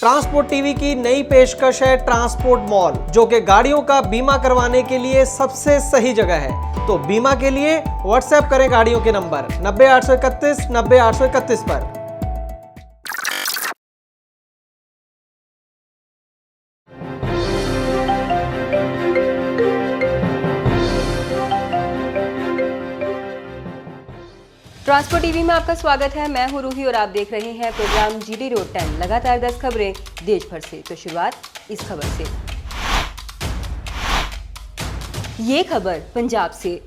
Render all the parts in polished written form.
Transport TV की नई पेशकश है ट्रांसपोर्ट मॉल, जो कि गाड़ियों का बीमा करवाने के लिए सबसे सही जगह है। तो बीमा के लिए व्हाट्सएप करें गाड़ियों के नंबर 90 831 90 831 पर। ट्रांसपोर्ट टीवी में आपका स्वागत है। मैं हूं रूही और आप देख रहे हैं प्रोग्राम जीडी रोड 10। लगातार 10 खबरें देश भर से। तो शुरुआत इस खबर से। ये खबर पंजाब से।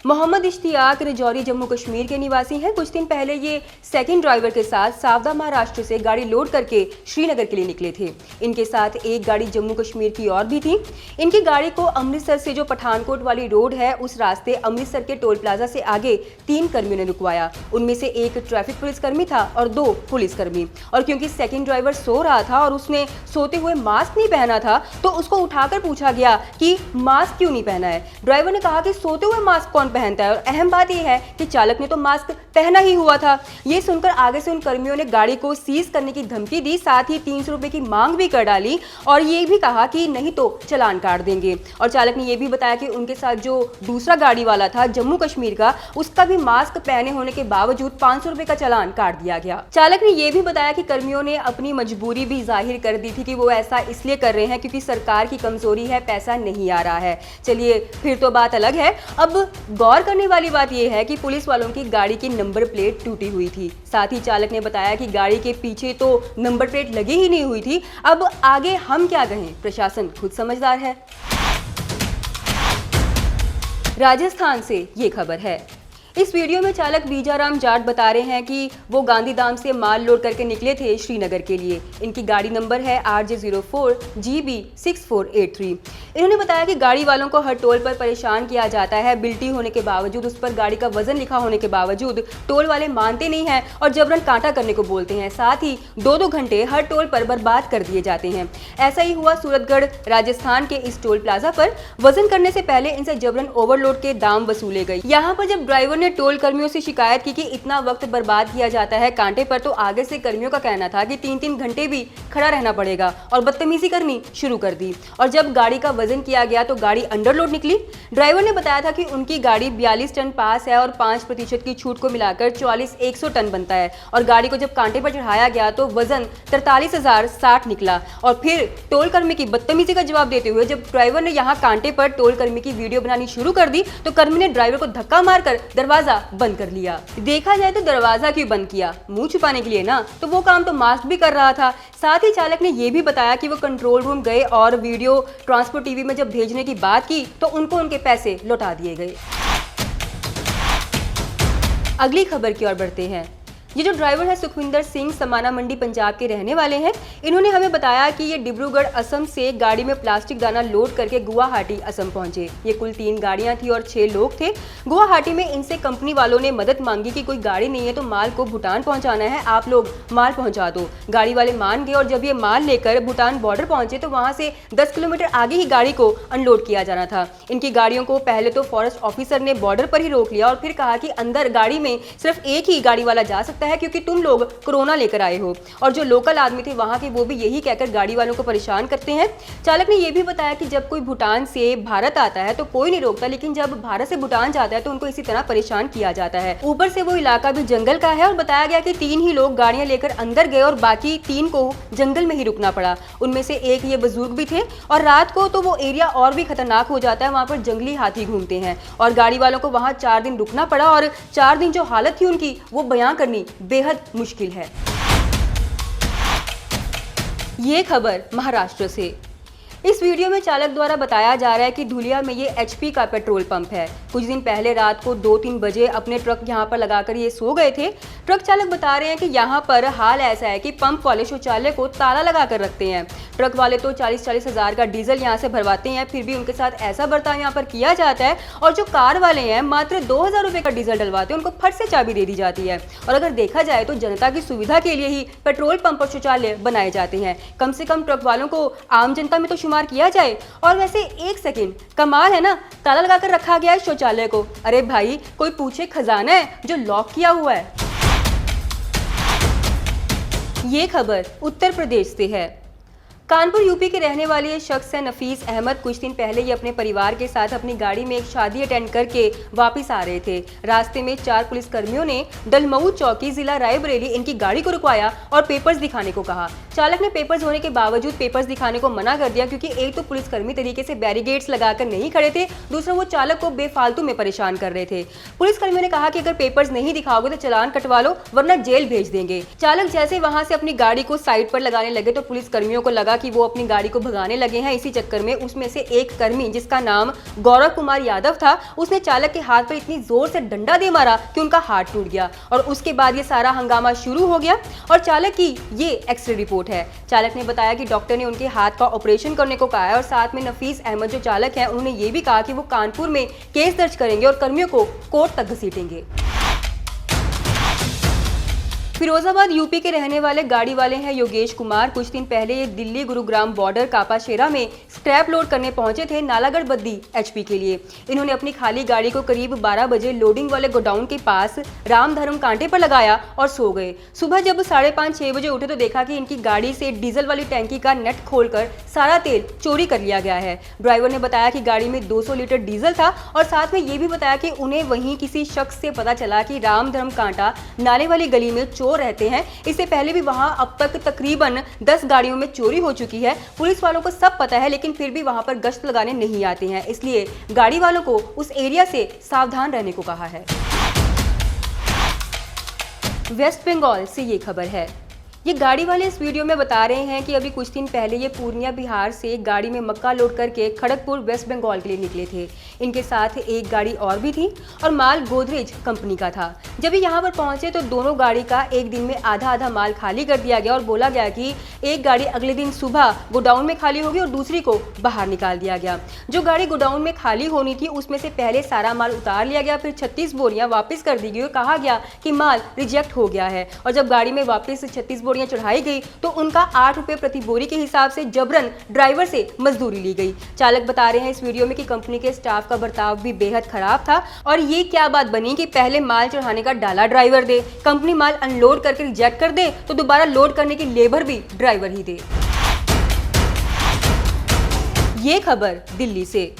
मोहम्मद इश्तियाक रजौरी जम्मू कश्मीर के निवासी हैं। कुछ दिन पहले ये सेकंड ड्राइवर के साथ सावदा महाराष्ट्र से गाड़ी लोड करके श्रीनगर के लिए निकले थे। इनके साथ एक गाड़ी जम्मू कश्मीर की और भी थी। इनकी गाड़ी को अमृतसर से जो पठानकोट वाली रोड है उस रास्ते अमृतसर के टोल प्लाजा से आगे 3 कर्मियों ने रुकवाया। उनमें से एक ट्रैफिक पुलिसकर्मी था और 2 पुलिसकर्मी। और क्योंकि सेकंड ड्राइवर सो रहा था और उसने सोते हुए मास्क नहीं पहना था तो उसको उठाकर पूछा गया कि मास्क क्यों नहीं पहना है। ड्राइवर ने कहा कि सोते हुए मास्क कौन पहनता है, और अहम बात यह है कि चालक ने तो मास्क पहना ही हुआ था। ये सुनकर आगे से उन कर्मियों ने गाड़ी को सीज करने की धमकी दी, साथ ही 300 रुपए की मांग भी कर डाली और ये भी कहा कि नहीं तो चालान काट देंगे। और चालक ने यह भी बताया कि उनके साथ जो दूसरा गाड़ी वाला था जम्मू कश्मीर का, उसका भी मास्क पहने होने के बावजूद 500 रुपए का चालान काट दिया गया। चालक ने यह भी बताया कि कर्मियों ने अपनी मजबूरी भी जाहिर कर दी थी कि वो ऐसा इसलिए कर रहे हैं क्योंकि सरकार की कमजोरी है, पैसा नहीं आ रहा है। चलिए फिर तो बात अलग है। अब गौर करने वाली बात यह है कि पुलिस वालों की गाड़ी की नंबर प्लेट टूटी हुई थी। साथ ही चालक ने बताया कि गाड़ी के पीछे तो नंबर प्लेट लगी ही नहीं हुई थी। अब आगे हम क्या कहें, प्रशासन खुद समझदार है। राजस्थान से ये खबर है। इस वीडियो में चालक बीजाराम जाट बता रहे हैं कि वो गांधीधाम से माल लोड करके निकले थे श्रीनगर के लिए। इनकी गाड़ी नंबर है RJ04 GB 6483। इन्होंने बताया कि गाड़ी वालों को हर टोल पर परेशान किया जाता है। बिल्टी होने के बावजूद, उस पर गाड़ी का वजन लिखा होने के बावजूद टोल वाले मानते नहीं हैं और जबरन कांटा करने को बोलते हैं। साथ ही 2-2 घंटे हर टोल पर बर्बाद कर दिए जाते हैं। ऐसा ही हुआ सूरतगढ़ राजस्थान के इस टोल प्लाजा पर। वजन करने से पहले इनसे जबरन ओवरलोड के दाम वसूले गए। यहाँ पर जब ड्राइवर ने टोल कर्मियों से शिकायत की कि इतना वक्त बर्बाद किया जाता है कांटे पर, तो आगे से कर्मियों का कहना था कि 3-3 घंटे भी खड़ा रहना पड़ेगा और बदतमीजी करनी शुरू कर दी। और जब गाड़ी का वजन किया गया तो गाड़ी अंडरलोड निकली। ड्राइवर ने बताया था कि उनकी गाड़ी 42 टन पास है और 5% की छूट को मिलाकर 44,100 टन बनता है। और गाड़ी को जब कांटे पर चढ़ाया गया तो वजन 43,060 निकला। और फिर टोल कर्मी की बदतमीजी का जवाब देते हुए जब ड्राइवर ने यहाँ कांटे पर टोल कर्मी की वीडियो बनानी शुरू कर दी तो कर्मी ने ड्राइवर को धक्का मारकर दरवाजा बंद कर लिया। देखा जाए तो दरवाजा क्यों बंद किया, मुंह छुपाने के लिए ना, तो वो काम तो मास्क भी कर रहा था। साथ ही चालक ने यह भी बताया कि वो कंट्रोल रूम गए और वीडियो ट्रांसपोर्ट टीवी में जब भेजने की बात की तो उनको उनके पैसे लौटा दिए गए। अगली खबर की ओर बढ़ते हैं। ये जो ड्राइवर है सुखविंदर सिंह समाना मंडी पंजाब के रहने वाले हैं। इन्होंने हमें बताया कि ये डिब्रूगढ़ असम से गाड़ी में प्लास्टिक दाना लोड करके गुवाहाटी असम पहुंचे। ये कुल 3 गाड़ियां थी और 6 लोग थे। गुवाहाटी में इनसे कंपनी वालों ने मदद मांगी कि कोई गाड़ी नहीं है तो माल को भूटान पहुंचाना है, आप लोग माल पहुंचा दो। गाड़ी वाले मान गए और जब ये माल लेकर भूटान बॉर्डर पहुंचे तो वहां से 10 किलोमीटर आगे ही गाड़ी को अनलोड किया जाना था। इनकी गाड़ियों को पहले तो फॉरेस्ट ऑफिसर ने बॉर्डर पर ही रोक लिया और फिर कहा कि अंदर गाड़ी में सिर्फ एक ही गाड़ी वाला जा सकता है क्योंकि तुम लोग कोरोना लेकर आए हो। और जो लोकल आदमी थे वहां के वो भी यही कहकर गाड़ी वालों को परेशान करते हैं। चालक ने यह भी बताया कि जब कोई भूटान से भारत आता है तो कोई नहीं रोकता, लेकिन जब भारत से भूटान जाता है तो उनको इसी तरह परेशान किया जाता है। ऊपर से वो इलाका भी जंगल का है। और बताया गया कि 3 ही लोग गाड़ियां लेकर अंदर गए और बाकी 3 को जंगल में ही रुकना पड़ा। उनमें से एक ये बुजुर्ग भी थे। और रात को तो वो एरिया और भी खतरनाक हो जाता है, वहां पर जंगली हाथी घूमते हैं। और गाड़ी वालों को वहां 4 दिन रुकना पड़ा और 4 दिन जो हालत थी उनकी वो बयां करनी बेहद मुश्किल है। ये खबर महाराष्ट्र से। इस वीडियो में चालक द्वारा बताया जा रहा है कि धुलिया में ये HP का पेट्रोल पंप है। कुछ दिन पहले रात को 2-3 बजे अपने ट्रक यहाँ पर लगाकर ये सो गए थे। ट्रक चालक बता रहे हैं कि यहाँ पर हाल ऐसा है कि पंप वाले शौचालय को ताला लगा कर रखते हैं। ट्रक वाले तो 40-40 हज़ार का डीजल यहाँ से भरवाते हैं, फिर भी उनके साथ ऐसा बर्ताव यहाँ पर किया जाता है। और जो कार वाले हैं मात्र 2,000 रुपये का डीजल डलवाते हैं, उनको फट से चाबी दे दी जाती है। और अगर देखा जाए तो जनता की सुविधा के लिए ही पेट्रोल पंप और शौचालय बनाए जाते हैं। कम से कम ट्रक वालों को आम जनता में तो शुमार किया जाए। और वैसे एक सेकंड, कमाल है ना, ताला लगाकर रखा गया है शौचालय को। अरे भाई, कोई पूछे खजाना है जो लॉक किया हुआ है। ये खबर उत्तर प्रदेश से है। कानपुर यूपी के रहने वाले ये शख्स है नफीस अहमद। कुछ दिन पहले ये अपने परिवार के साथ अपनी गाड़ी में एक शादी अटेंड करके वापस आ रहे थे। रास्ते में 4 पुलिसकर्मियों ने डलमऊ चौकी जिला रायबरेली इनकी गाड़ी को रुकवाया और पेपर्स दिखाने को कहा। चालक ने पेपर्स होने के बावजूद पेपर्स दिखाने को मना कर दिया, क्योंकि एक तो पुलिसकर्मी तरीके से बैरिकेड्स लगाकर नहीं खड़े थे, दूसरा वो चालक को बेफालतू में परेशान कर रहे थे। पुलिसकर्मियों ने कहा कि अगर पेपर्स नहीं दिखाओगे तो चालान कटवा लो, वरना जेल भेज देंगे। चालक जैसे वहां से अपनी गाड़ी को साइड पर लगाने लगे तो पुलिसकर्मियों को लगा कि वो अपनी गाड़ी को भगाने लगे हैं। इसी चक्कर में उसमें से एक कर्मी, जिसका नाम गौरव कुमार यादव था, उसने चालक के हाथ पर इतनी जोर से डंडा दे मारा कि उनका हाथ टूट गया। और उसके बाद ये सारा हंगामा शुरू हो गया और चालक की ये एक्सरे रिपोर्ट है। चालक ने बताया कि डॉक्टर ने उनके हाथ का ऑपरेशन करने को कहा है और साथ में नफीस अहमद जो चालक है उन्होंने ये भी कहा कि वो कानपुर में केस दर्ज करेंगे और कर्मियों को कोर्ट तक घसीटेंगे। फिरोजाबाद यूपी के रहने वाले गाड़ी वाले हैं योगेश कुमार। कुछ दिन पहले ये दिल्ली गुरुग्राम बॉर्डर कापाशेरा में स्क्रैप लोड करने पहुंचे थे नालागढ़ बद्दी एचपी के लिए। इन्होंने अपनी खाली गाड़ी को करीब 12 बजे लोडिंग वाले गोडाउन के पास रामधर्म कांटे पर लगाया और सो गए। सुबह जब 5:30-6 बजे उठे तो देखा कि इनकी गाड़ी से डीजल वाली टैंकी का नट खोलकर सारा तेल चोरी कर लिया गया है। ड्राइवर ने बताया कि गाड़ी में 200 लीटर डीजल था और साथ में ये भी बताया कि उन्हें वहीं किसी शख्स से पता चला कि रामधर्म कांटा नाले वाली गली में रहते हैं। इससे पहले भी वहां अब तक तकरीबन 10 गाड़ियों में चोरी हो चुकी है। पुलिस वालों को सब पता है, लेकिन फिर भी वहां पर गश्त लगाने नहीं आते हैं, इसलिए गाड़ी वालों को उस एरिया से सावधान रहने को कहा है। वेस्ट बंगाल से ये खबर है। ये गाड़ी वाले इस वीडियो में बता रहे हैं कि अभी कुछ दिन पहले ये पूर्णिया बिहार से गाड़ी में मक्का लोड करके खड़गपुर वेस्ट बंगाल के लिए निकले थे। इनके साथ एक गाड़ी और भी थी और माल गोदरेज कंपनी का था। जब ये यहाँ पर पहुंचे तो दोनों गाड़ी का एक दिन में आधा आधा माल खाली कर दिया गया और बोला गया कि एक गाड़ी अगले दिन सुबह गोडाउन में खाली होगी और दूसरी को बाहर निकाल दिया गया। जो गाड़ी गोडाउन में खाली होनी थी उसमें से पहले सारा माल उतार लिया गया, फिर 36 बोरियां वापस कर दी गई और कहा गया कि माल रिजेक्ट हो गया है। और जब गाड़ी में वापस 36 बोरियां चढ़ाई गई तो उनका 8 रुपए प्रति बोरी के हिसाब से जबरन ड्राइवर से मजदूरी ली गई। चालक बता रहे हैं इस वीडियो में कि कंपनी के स्टाफ का बर्ताव भी बेहद खराब था और ये क्या बात बनी कि पहले माल चढ़ाने का डाला ड्राइवर दे, कंपनी माल अनलोड करके रिजेक्ट कर दे तो दोबारा लोड करने की लेबर भी ड्राइवर ही दे। ये खबर दिल्ली से।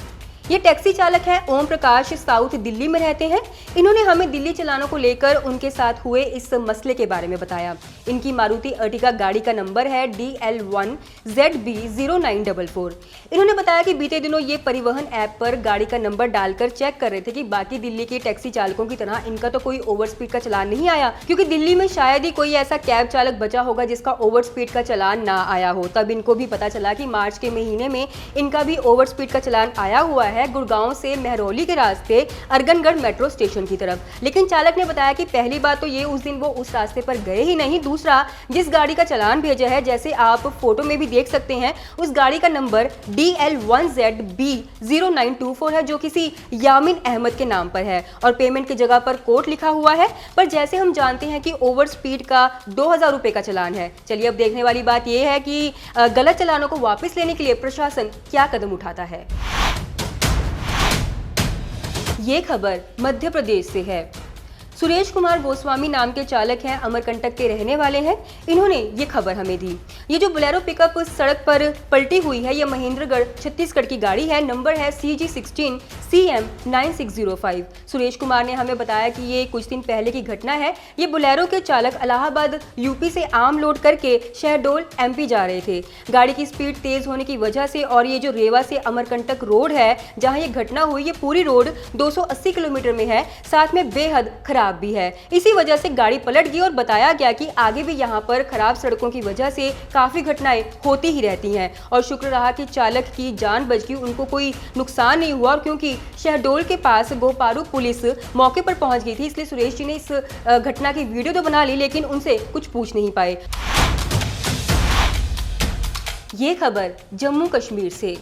ये टैक्सी चालक हैं ओम प्रकाश, साउथ दिल्ली में रहते हैं। इन्होंने हमें दिल्ली चलानों को लेकर उनके साथ हुए इस मसले के बारे में बताया। इनकी मारुति अर्टिगा गाड़ी का नंबर है DL1ZB0944। इन्होंने बताया कि बीते दिनों ये परिवहन ऐप पर गाड़ी का नंबर डालकर चेक कर रहे थे कि बाकी दिल्ली के टैक्सी चालकों की तरह इनका तो कोई ओवर स्पीड का चालान नहीं आया, क्योंकि दिल्ली में शायद ही कोई ऐसा कैब चालक बचा होगा जिसका ओवर स्पीड का चालान ना आया हो। तब इनको भी पता चला कि मार्च के महीने में इनका भी ओवर स्पीड का चालान आया हुआ है गुड़गांव से महरौली के रास्ते अरगनगढ़ मेट्रो स्टेशन की तरफ। लेकिन चालक ने बताया कि पहली बात तो ये उस दिन वो उस रास्ते पर गए ही नहीं, दूसरा जिस गाड़ी का चालान भेजा है, जैसे आप फोटो में भी देख सकते हैं, उस गाड़ी का नंबर DL1ZB0924 है जो किसी यामिन अहमद के नाम पर है और पेमेंट की जगह पर कोर्ट लिखा हुआ है। पर जैसे हम जानते हैं कि ओवर स्पीड का 2000 रुपए का चालान है। चलिए अब देखने वाली बात यह है कि गलत चालानों को वापस लेने के लिए प्रशासन क्या कदम उठाता है। ये खबर मध्य प्रदेश से है। सुरेश कुमार गोस्वामी नाम के चालक हैं, अमरकंटक के रहने वाले हैं। इन्होंने ये खबर हमें दी। ये जो बोलेरो पिकअप सड़क पर पलटी हुई है, ये महेंद्रगढ़ छत्तीसगढ़ की गाड़ी है। नंबर है CG16CM9605। सुरेश कुमार ने हमें बताया कि ये कुछ दिन पहले की घटना है। ये बोलेरो के चालक इलाहाबाद यूपी से आम लोड करके शहडोल MP जा रहे थे। गाड़ी की स्पीड तेज होने की वजह से और ये जो रेवा से अमरकंटक रोड है जहाँ ये घटना हुई, ये पूरी रोड 280 किलोमीटर में है, साथ में बेहद खराब भी है। इसी वजह से गाड़ी पलट गई और बताया गया कि आगे भी यहाँ पर खराब सड़कों की वजह से काफी घटनाएं होती ही रहती हैं और शुक्र रहा कि चालक की जान बच गई, उनको कोई नुकसान नहीं हुआ। और क्योंकि शहडोल के पास गोपारू पुलिस मौके पर पहुंच गई थी, इसलिए सुरेश जी ने इस घटना की वीडियो तो बना ली, लेकिन उनसे कुछ पूछ नहीं पाए। ये खबर जम्मू कश्मीर से।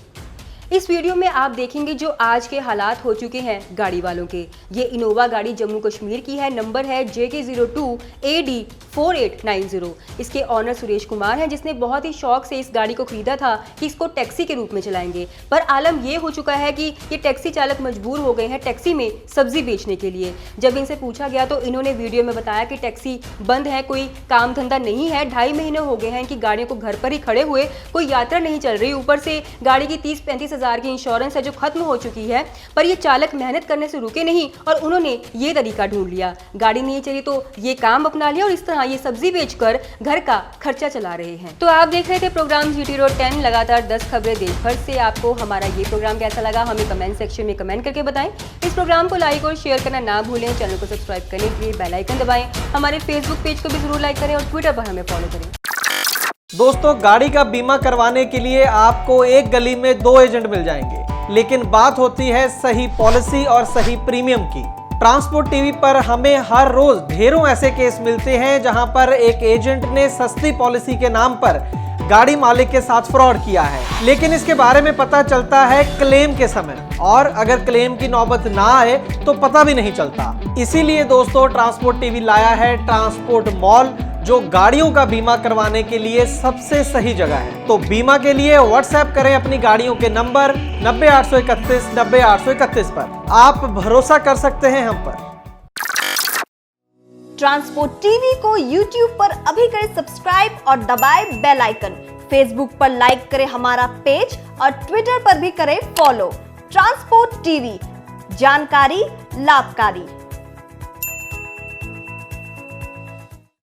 इस वीडियो में आप देखेंगे जो आज के हालात हो चुके हैं गाड़ी वालों के। ये इनोवा गाड़ी जम्मू कश्मीर की है, नंबर है JK02 AD 4890। इसके ऑनर सुरेश कुमार हैं, जिसने बहुत ही शौक से इस गाड़ी को खरीदा था कि इसको टैक्सी के रूप में चलाएंगे। पर आलम ये हो चुका है कि ये टैक्सी चालक मजबूर हो गए हैं टैक्सी में सब्जी बेचने के लिए। जब इनसे पूछा गया तो इन्होंने वीडियो में बताया कि टैक्सी बंद है, कोई काम धंधा नहीं है, 2.5 महीने हो गए हैं इनकी गाड़ियों को घर पर ही खड़े हुए, कोई यात्रा नहीं चल रही, ऊपर से गाड़ी की 30-35 हज़ार की इंश्योरेंस है जो खत्म हो चुकी है। पर ये चालक मेहनत करने से रुके नहीं और उन्होंने ये तरीका ढूंढ लिया, गाड़ी नहीं चली तो ये काम अपना लिया और इस तरह ये सब्जी बेचकर घर का खर्चा चला रहे हैं। तो आप देख रहे थे प्रोग्राम GT Road 10, लगातार 10 खबरें देश भर से। आपको हमारा ये प्रोग्राम कैसा लगा हमें कमेंट सेक्शन में कमेंट करके बताएं। इस प्रोग्राम को लाइक और शेयर करना ना भूलें। चैनल को सब्सक्राइब करने के लिए बेल आइकन दबाएं। हमारे फेसबुक पेज को भी जरूर लाइक करें और ट्विटर पर हमें फॉलो करें। दोस्तों, गाड़ी का बीमा करवाने के लिए आपको एक गली में 2 एजेंट मिल जाएंगे, लेकिन बात होती है सही पॉलिसी और सही प्रीमियम की। ट्रांसपोर्ट टीवी पर हमें हर रोज ढेरों ऐसे केस मिलते हैं जहां पर एक एजेंट ने सस्ती पॉलिसी के नाम पर गाड़ी मालिक के साथ फ्रॉड किया है, लेकिन इसके बारे में पता चलता है क्लेम के समय, और अगर क्लेम की नौबत ना आए तो पता भी नहीं चलता। इसीलिए दोस्तों, ट्रांसपोर्ट टीवी लाया है ट्रांसपोर्ट मॉल, जो गाड़ियों का बीमा करवाने के लिए सबसे सही जगह है। तो बीमा के लिए व्हाट्सएप करें अपनी गाड़ियों के नंबर 90 831 90 831 पर। आप भरोसा कर सकते हैं हम पर। ट्रांसपोर्ट टीवी को YouTube पर अभी करें सब्सक्राइब और दबाएं बेल आइकन। फेसबुक पर लाइक करें हमारा पेज और ट्विटर पर भी करें फॉलो। ट्रांसपोर्ट टीवी, जानकारी लाभकारी।